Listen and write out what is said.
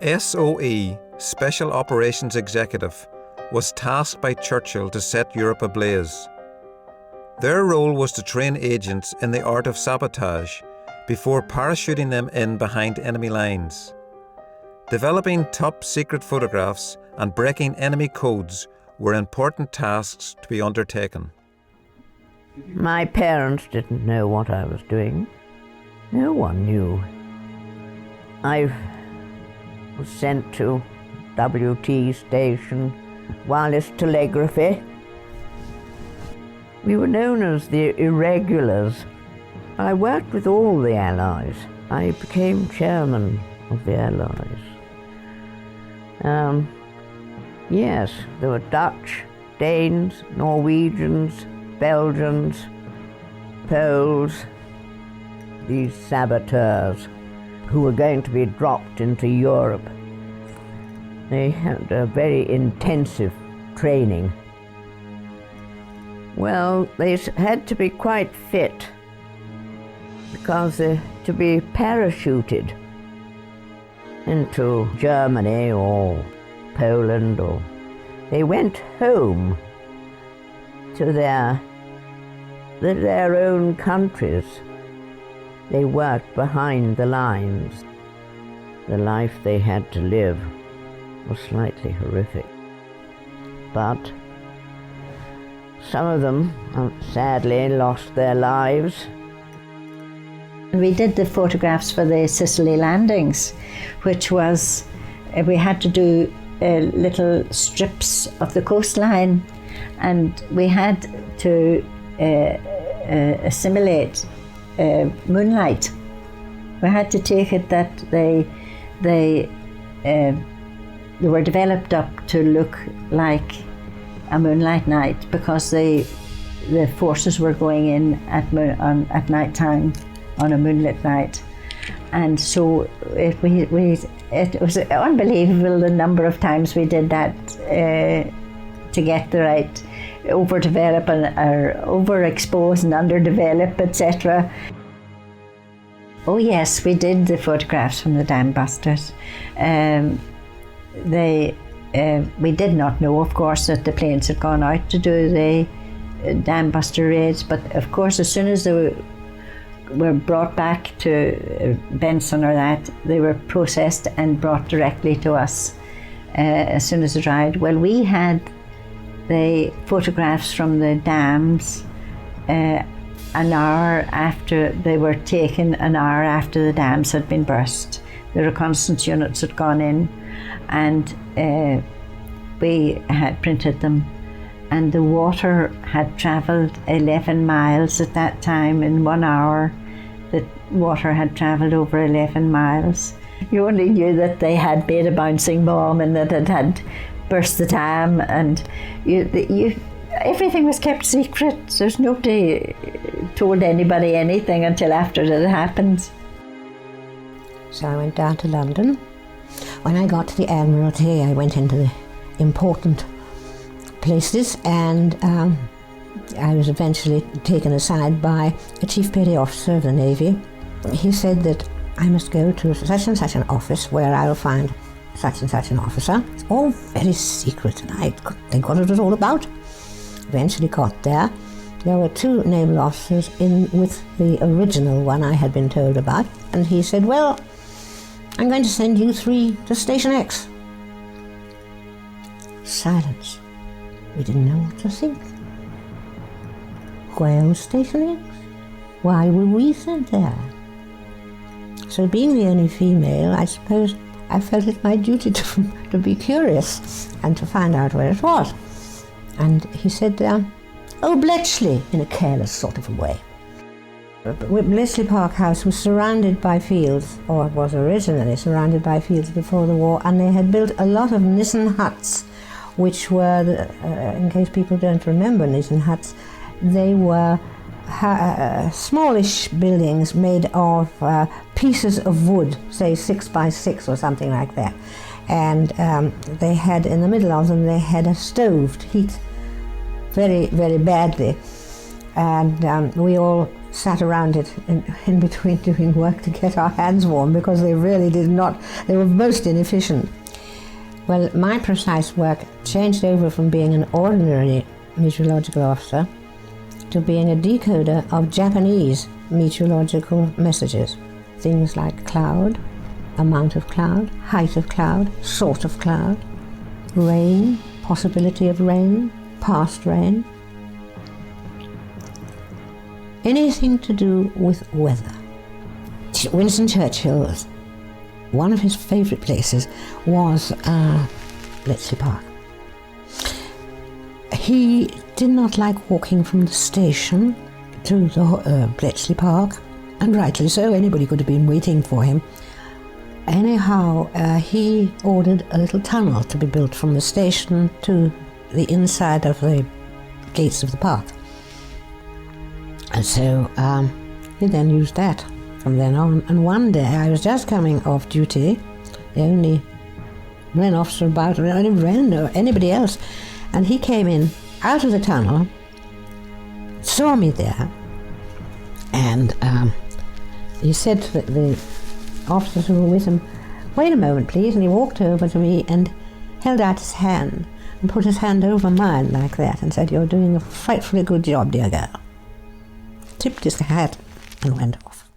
SOE, Special Operations Executive, was tasked by Churchill to set Europe ablaze. Their role was to train agents in the art of sabotage before parachuting them in behind enemy lines. Developing top-secret photographs and breaking enemy codes were important tasks to be undertaken. My parents didn't know what I was doing. No one knew. I was sent to WT station, wireless telegraphy. We were known as the Irregulars. I worked with all the Allies. I became chairman of the Allies. Yes, there were Dutch, Danes, Norwegians, Belgians, Poles, these saboteurs who were going to be dropped into Europe. They had a very intensive training. Well, they had to be quite fit because to be parachuted into Germany or Poland, or they went home to their own countries. They worked behind the lines. The life they had to live was slightly horrific. But some of them, sadly, lost their lives. We did the photographs for the Sicily landings, which was, we had to do little strips of the coastline, and we had to assimilate moonlight. We had to take it that they were developed up to look like a moonlight night, because the forces were going in at night time on a moonlit night. And so it was unbelievable the number of times we did that to get the right overdevelop or overexpose and underdevelop, etc. Oh yes, we did the photographs from the dam busters. We did not know, of course, that the planes had gone out to do the dam buster raids, but of course as soon as they were brought back to Benson or that, they were processed and brought directly to us as soon as it arrived. Well, we had the photographs from the dams an hour after they were taken, an hour after the dams had been burst. The reconnaissance units had gone in, and we had printed them, and the water had travelled 11 miles at that time. In 1 hour, the water had travelled over 11 miles. You only knew that they had made a bouncing bomb and that it had burst the dam, and everything was kept secret. There's nobody told anybody anything until after it had happened. So I went down to London. When I got to the Admiralty, I went into the important places, and I was eventually taken aside by a chief petty officer of the Navy. He said that I must go to such and such an office where I will find such and such an officer. It's all very secret, and I couldn't think what it was all about. Eventually got there. There were 2 naval officers in with the original one I had been told about, and he said, well, I'm going to send you 3 to Station X. Silence. We didn't know what to think. Where was Station X? Why were we sent there? So being the only female, I suppose I felt it my duty to be curious and to find out where it was. And he said, oh, Bletchley, in a careless sort of a way. Bletchley Park House was surrounded by fields, or was originally surrounded by fields before the war, and they had built a lot of Nissen huts, which were, in case people don't remember Nissen huts, they were smallish buildings made of pieces of wood, say 6 by 6 or something like that. And they had, in the middle of them, they had a stove to heat very, very badly. And we all sat around it in between doing work to get our hands warm, because they really did not, they were most inefficient. Well, my precise work changed over from being an ordinary meteorological officer to being a decoder of Japanese meteorological messages. Things like cloud, amount of cloud, height of cloud, sort of cloud, rain, possibility of rain, past rain. Anything to do with weather. Winston Churchill, one of his favourite places was Bletchley Park. He did not like walking from the station to the Bletchley Park, and rightly so, anybody could have been waiting for him. Anyhow, he ordered a little tunnel to be built from the station to the inside of the gates of the park. And so he then used that from then on. And one day I was just coming off duty, the only men officer about, or anybody else, and he came in out of the tunnel, saw me there, and he said to the officers who were with him, "Wait a moment, please," and he walked over to me and held out his hand and put his hand over mine like that and said, "You're doing a frightfully good job, dear girl." Tipped his hat and went off.